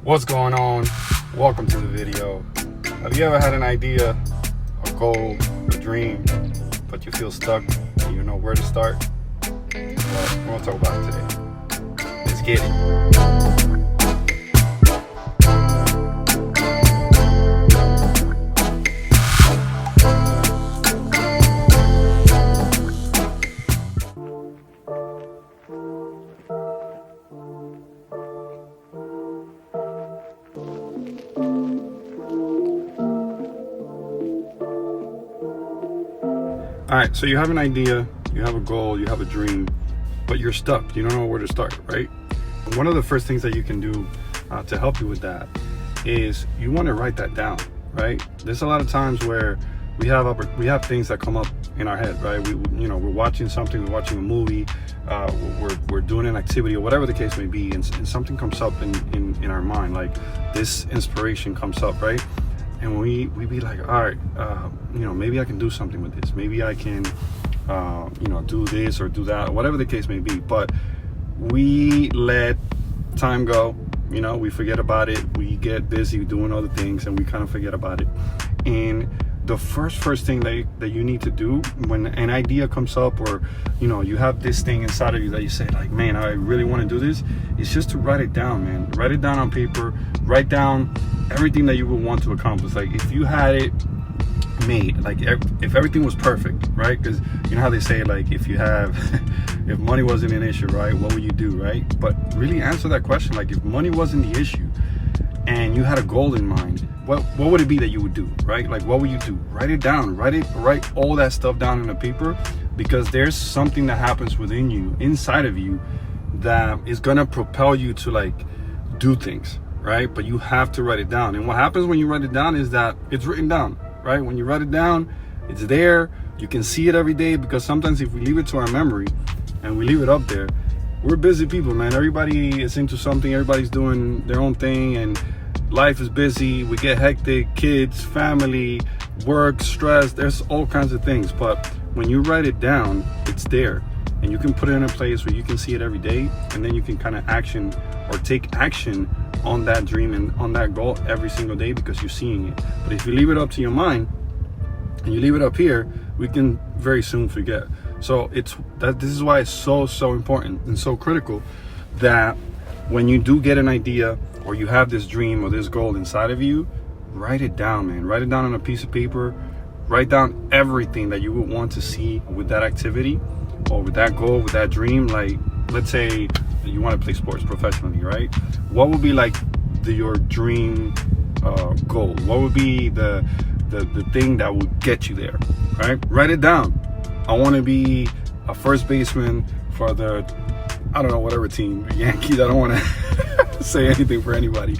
What's going on? Welcome to the video. Have you ever had an idea, a goal, a dream, but you feel stuck and you know where to start? Well, we're going to talk about it today. Let's get it. All right, so you have an idea, you have a goal, you have a dream, but you're stuck. You don't know where to start, right? One of the first things that you can do to help you with that is you want to write that down, right? There's a lot of times where we have things that come up in our head, right? We're watching something, we're watching a movie, we're doing an activity or whatever the case may be, and something comes up in our mind, like this inspiration comes up, right? And we be like, all right, maybe I can do something with this. Maybe I can, do this or do that, whatever the case may be. But we let time go. We forget about it. We get busy doing other things, and we kind of forget about it. And the first thing that you need to do when an idea comes up, or you have this thing inside of you that you say, like, man, I really want to do this, is just to write it down, man. Write it down on paper. Write down everything that you would want to accomplish. Like, if you had it made, like if everything was perfect, right? Because you know how they say, like, if money wasn't an issue, right, what would you do, right? But really answer that question. Like, if money wasn't the issue and you had a goal in mind, what would it be that you would do, right? Like, what would you do? Write it down. Write all that stuff down on a paper, because there's something that happens within you, inside of you, that is gonna propel you to, like, do things, right? But you have to write it down. And what happens when you write it down is that it's written down, right? When you write it down, it's there. You can see it every day, because sometimes if we leave it to our memory and we leave it up there, we're busy people, man. Everybody is into something. Everybody's doing their own thing, and life is busy. We get hectic, kids, family, work, stress. There's all kinds of things. But when you write it down, it's there. And you can put it in a place where you can see it every day, and then you can kind of take action on that dream and on that goal every single day, because you're seeing it. But if you leave it up to your mind and you leave it up here, we can very soon forget. So this is why it's so important and so critical that when you do get an idea, or you have this dream or this goal inside of you, write it down, man. Write it down on a piece of paper. Write down everything that you would want to see with that activity, or with that goal, with that dream. Like, let's say you want to play sports professionally, right? What would be like your dream goal? What would be the thing that would get you there, right? Write it down. I want to be a first baseman for whatever team, Yankees. I don't want to say anything for anybody,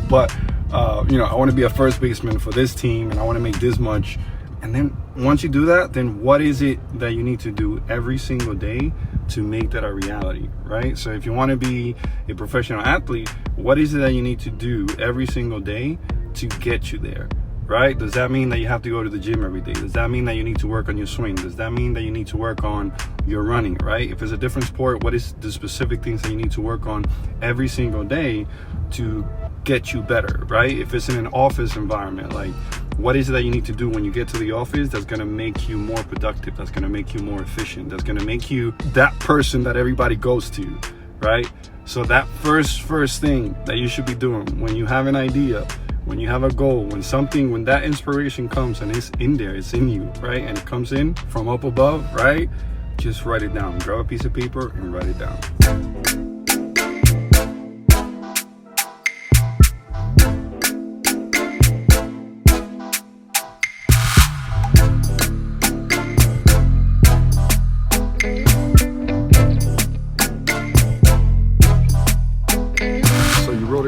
but I want to be a first baseman for this team, and I want to make this much. And then once you do that, then what is it that you need to do every single day to make that a reality, right? So if you want to be a professional athlete, what is it that you need to do every single day to get you there, right? Does that mean that you have to go to the gym every day? Does that mean that you need to work on your swing? Does that mean that you need to work on your running, right? If it's a different sport, what is the specific things that you need to work on every single day to get you better, right? If it's in an office environment, like, what is it that you need to do when you get to the office that's going to make you more productive, that's going to make you more efficient, that's going to make you that person that everybody goes to, right? So that first thing that you should be doing when you have an idea, when you have a goal, when that inspiration comes and it's in there, it's in you, right? And it comes in from up above, right? Just write it down. Grab a piece of paper and write it down.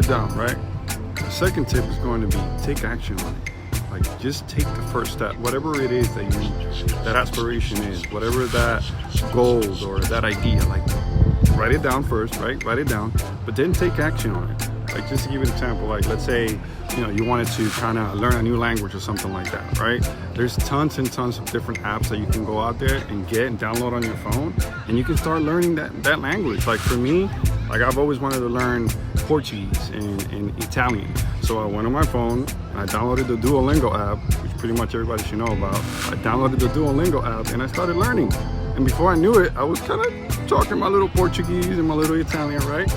Down, right? The second tip is going to be take action on it. Like, just take the first step, whatever it is that aspiration is, whatever that goals or that idea. Like, write it down first, right? Write it down, but then take action on it. Like, just to give you an example, like, let's say you wanted to kind of learn a new language or something like that, right? There's tons and tons of different apps that you can go out there and get and download on your phone, and you can start learning that language. Like, for me, Like I've always wanted to learn Portuguese and Italian. So I went on my phone, I downloaded the Duolingo app, which pretty much everybody should know about. I downloaded the Duolingo app and I started learning. And before I knew it, I was kind of talking my little Portuguese and my little Italian, right?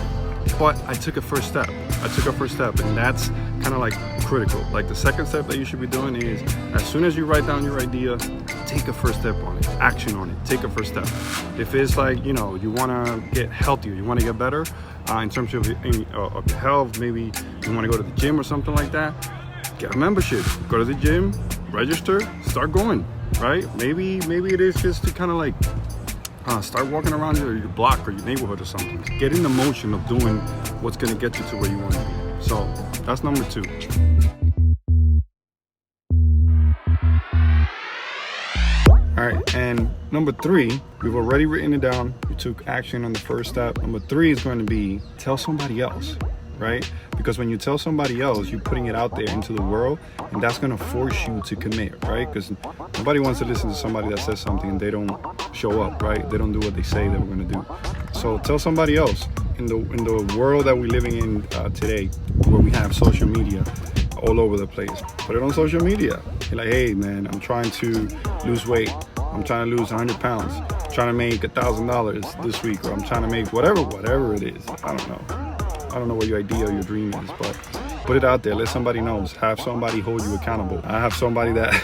But I took a first step. And that's kind of like critical. Like the second step that you should be doing is, as soon as you write down your idea, take a first step on it, action on it, take a first step. If it's like, you know, you want to get healthier, you want to get better in terms of your health, maybe you want to go to the gym or something like that, get a membership, go to the gym, register, start going, right? Maybe it is just to kind of like start walking around your block or your neighborhood or something. Get in the motion of doing what's going to get you to where you want to be. So that's number 2. All right, and number 3, we've already written it down. You took action on the first step. Number 3 is going to be tell somebody else, right? Because when you tell somebody else, you're putting it out there into the world, and that's going to force you to commit, right? Because nobody wants to listen to somebody that says something and they don't show up, right? They don't do what they say they were going to do. So tell somebody else. In the world that we're living in today, where we have social media all over the place, put it on social media. You're like, hey man, I'm trying to lose weight. I'm trying to lose 100 pounds. I'm trying to make $1,000 this week, or I'm trying to make whatever it is. I don't know what your idea or your dream is, but put it out there. Let somebody know. Have somebody hold you accountable. I have somebody that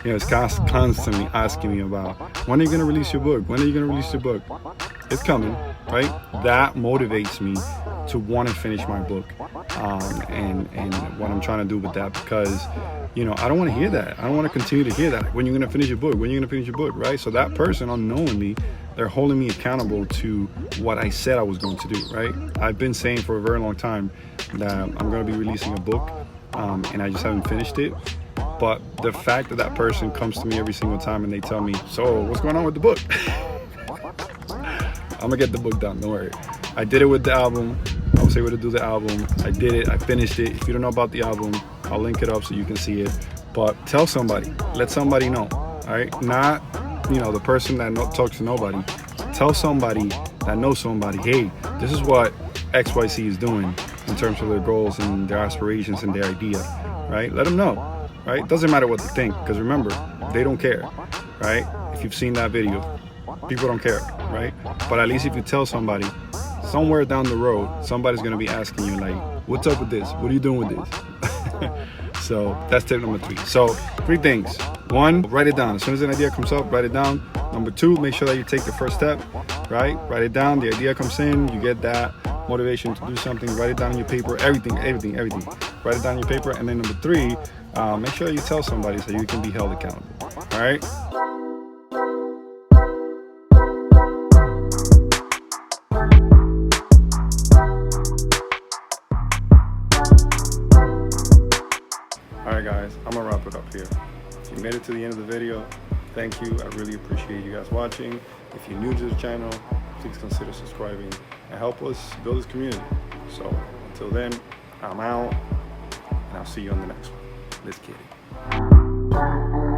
is constantly asking me about, when are you going to release your book? When are you going to release your book? It's coming, right? That motivates me to want to finish my book and what I'm trying to do with that, because I don't want to hear that. I don't want to continue to hear that. When you're going to finish your book? When you're going to finish your book, right? So that person unknowingly, they're holding me accountable to what I said I was going to do, right? I've been saying for a very long time that I'm going to be releasing a book, and I just haven't finished it. But the fact that that person comes to me every single time and they tell me, so what's going on with the book? I'm gonna get the book done, don't worry. I did it with the album. I was able to do the album. I did it, I finished it. If you don't know about the album, I'll link it up so you can see it. But tell somebody, let somebody know, all right? Not, the person that talks to nobody. Tell somebody that knows somebody, hey, this is what XYZ is doing in terms of their goals and their aspirations and their idea, right? Let them know, right? Doesn't matter what they think, because remember, they don't care, right? If you've seen that video, people don't care, right? But at least if you tell somebody, somewhere down the road, somebody's gonna be asking you like, what's up with this? What are you doing with this? So that's tip number 3. So 3 things. 1, write it down. As soon as an idea comes up, write it down. Number 2, make sure that you take the first step, right? Write it down. The idea comes in, you get that motivation to do something, write it down on your paper, everything. Write it down on your paper. And then number 3, make sure you tell somebody so you can be held accountable, all right? Alright guys, I'm gonna wrap it up here. If you made it to the end of the video, thank you. I really appreciate you guys watching. If you're new to the channel, please consider subscribing and help us build this community. So until then, I'm out, and I'll see you on the next one. Let's get it.